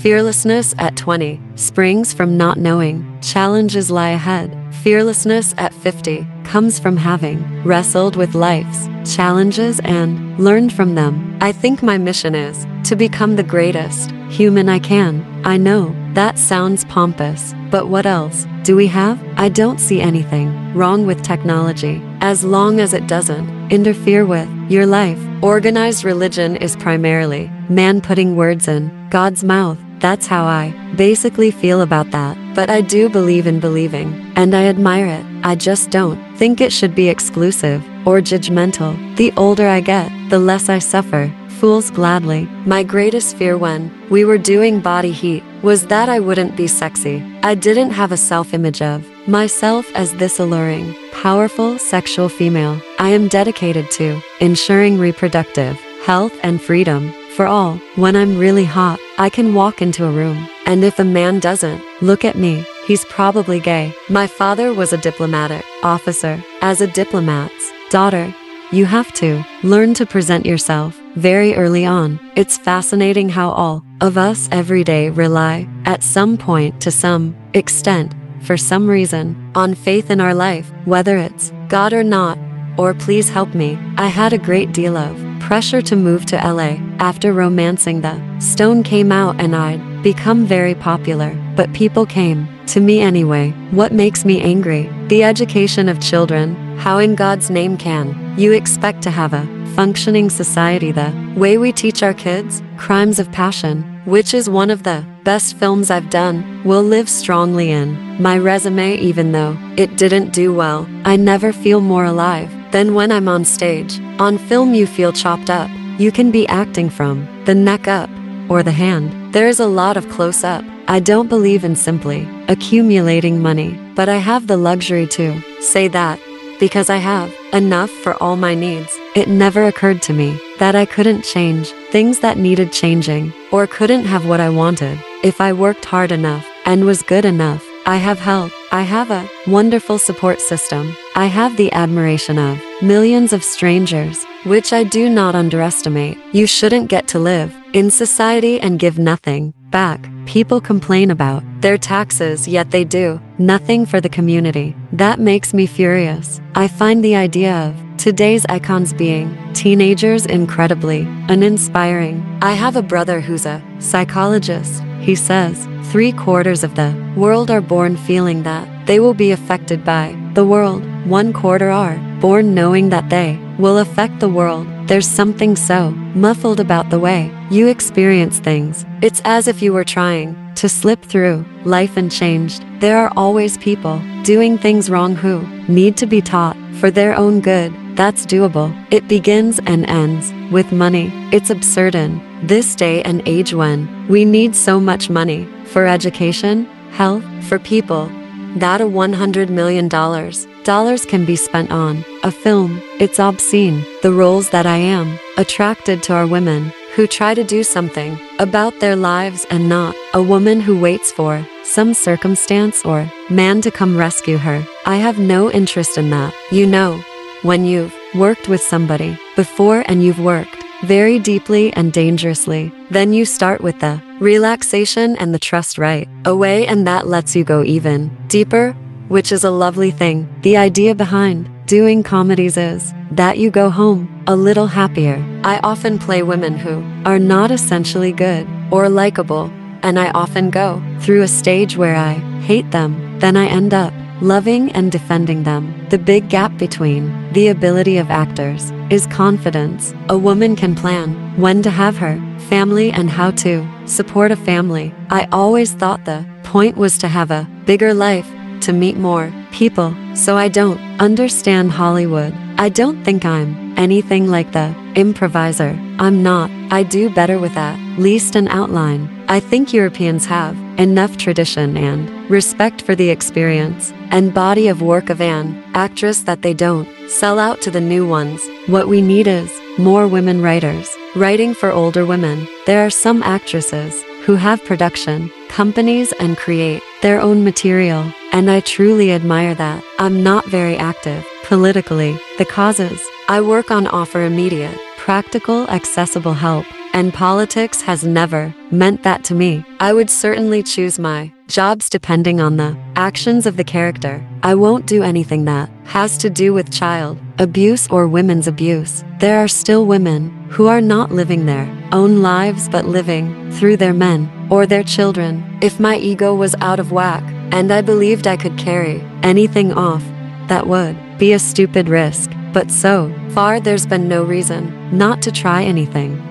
Fearlessness at 20 springs from not knowing. Challenges lie ahead. Fearlessness at 50 comes from having wrestled with life's challenges and learned from them. I think my mission is to become the greatest human I can. I know that sounds pompous, but what else do we have? I don't see anything wrong with technology as long as it doesn't interfere with your life. Organized religion is primarily man putting words in God's mouth. That's how I basically feel about that. But I do believe in believing, and I admire it. I just don't think it should be exclusive or judgmental. The older I get, the less I suffer. Fools gladly. My greatest fear when we were doing Body Heat was that I wouldn't be sexy. I didn't have a self-image of myself as this alluring, powerful sexual female. I am dedicated to ensuring reproductive health and freedom for all. When I'm really hot, I can walk into a room, and if a man doesn't look at me, he's probably gay. My father was a diplomatic officer. As a diplomat's daughter, you have to learn to present yourself very early on. It's fascinating how all of us every day rely, at some point to some extent, for some reason, on faith in our life, whether it's God or not, or please help me. I had a great deal of pressure to move to LA. After Romancing the Stone came out and I'd become very popular, but people came to me anyway. What makes me angry? The education of children. How in God's name can you expect to have a functioning society the way we teach our kids? Crimes of Passion, which is one of the best films I've done, will live strongly in my resume even though it didn't do well. I never feel more alive than when I'm on stage. On film you feel chopped up. You can be acting from the neck up or the hand. There's a lot of close-up. I don't believe in simply accumulating money, but I have the luxury to say that because I have enough for all my needs. It never occurred to me that I couldn't change things that needed changing, or couldn't have what I wanted if I worked hard enough and was good enough. I have help. I have a wonderful support system. I have the admiration of millions of strangers, which I do not underestimate. You shouldn't get to live in society and give nothing back. People complain about their taxes, yet they do nothing for the community. That makes me furious. I find the idea of today's icons being teenagers incredibly uninspiring. I have a brother who's a psychologist. He says 3/4 of the world are born feeling that they will be affected by the world. 1/4 are born knowing that they will affect the world. There's something so muffled about the way you experience things. It's as if you were trying to slip through life unchanged. There are always people doing things wrong who need to be taught for their own good. That's doable. It begins and ends with money. It's absurd in this day and age when we need so much money for education, health, for people, that a $100 million can be spent on a film. It's obscene. The roles that I am attracted to are women who try to do something about their lives and not a woman who waits for some circumstance or man to come rescue her. I have no interest in that. You know, when you've worked with somebody before and you've worked very deeply and dangerously, then you start with the relaxation and the trust right away, and that lets you go even deeper, which is a lovely thing. The idea behind doing comedies is that you go home a little happier. I often play women who are not essentially good or likable, and I often go through a stage where I hate them, then I end up loving and defending them. The big gap between the ability of actors is confidence. A woman can plan when to have her family and how to support a family. I always thought the point was to have a bigger life, to meet more people. So I don't understand Hollywood. I don't think I'm anything like the improviser. I'm not. I do better with at least an outline. I think Europeans have enough tradition and respect for the experience and body of work of an actress that they don't sell out to the new ones. What we need is more women writers writing for older women. There are some actresses who have production companies and create their own material, and I truly admire that. I'm not very active politically. The causes I work on offer immediate, practical, accessible help and politics has never meant that to me. I would certainly choose my jobs depending on the actions of the character. I won't do anything that has to do with child abuse or women's abuse. There are still women who are not living their own lives but living through their men or their children. If my ego was out of whack and I believed I could carry anything off, that would be a stupid risk. But so far there's been no reason not to try anything.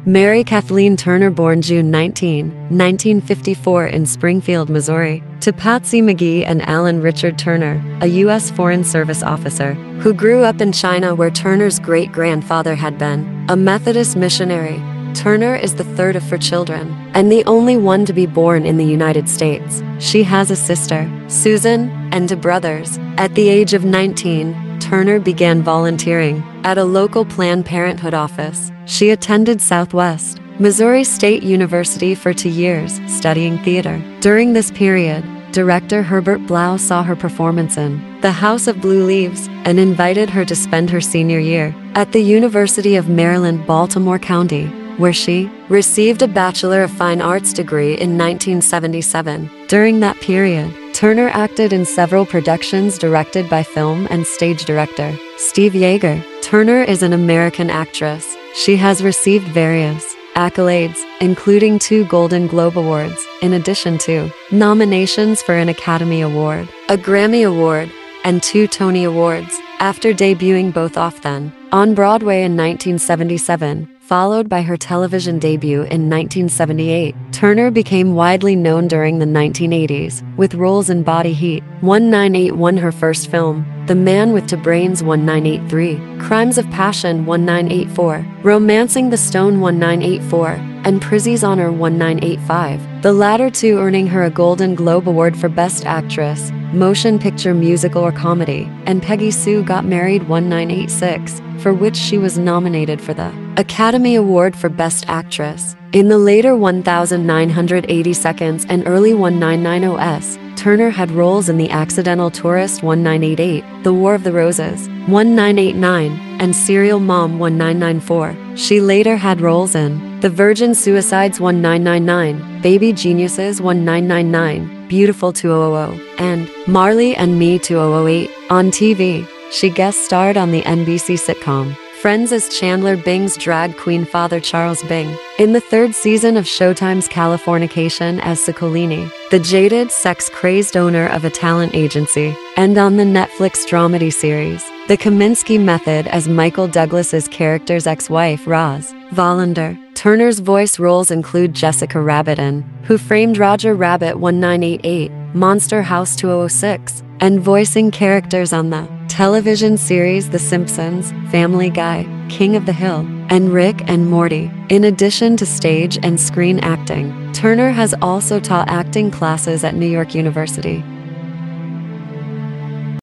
Mary Kathleen Turner, born June 19, 1954 in Springfield, Missouri, to Patsy McGee and Alan Richard Turner, a U.S. Foreign Service officer who grew up in China where Turner's great-grandfather had been a Methodist missionary. Turner is the third of 4 children and the only one to be born in the United States. She has a sister, Susan, and 2 brothers. At the age of 19, Turner began volunteering at a local Planned Parenthood office. She attended Southwest Missouri State University for 2 years, studying theater. During this period, director Herbert Blau saw her performance in The House of Blue Leaves and invited her to spend her senior year at the University of Maryland, Baltimore County, where she received a Bachelor of Fine Arts degree in 1977. During that period, Turner acted in several productions directed by film and stage director Steve Yeager. Turner is an American actress. She has received various accolades, including 2 Golden Globe Awards, in addition to nominations for an Academy Award, a Grammy Award, and 2 Tony Awards. After debuting both often on Broadway in 1977, followed by her television debut in 1978, Turner became widely known during the 1980s, with roles in Body Heat 1981, her first film, The Man with 2 Brains 1983, Crimes of Passion 1984, Romancing the Stone 1984, and Prizzy's Honor 1985, the latter 2 earning her a Golden Globe Award for Best Actress, Motion Picture, Musical, or Comedy, and Peggy Sue Got Married 1986, for which she was nominated for the Academy Award for Best Actress. In the later 1980 Seconds and early 1990s, Turner had roles in The Accidental Tourist 1988, The War of the Roses 1989, and Serial Mom 1994. She later had roles in The Virgin Suicides 1999, Baby Geniuses 1999, Beautiful 2000, and Marley and Me 2008. On TV, she guest starred on the NBC sitcom Friends as Chandler Bing's drag queen father Charles Bing, in the 3rd season of Showtime's Californication as Ciccolini, the jaded, sex-crazed owner of a talent agency, and on the Netflix dramedy series The Kominsky Method as Michael Douglas's character's ex-wife Roz Vollander. Turner's voice roles include Jessica Rabbit in Who Framed Roger Rabbit 1988, Monster House 2006, and voicing characters on the television series The Simpsons, Family Guy, King of the Hill, and Rick and Morty. In addition to stage and screen acting, Turner has also taught acting classes at New York University.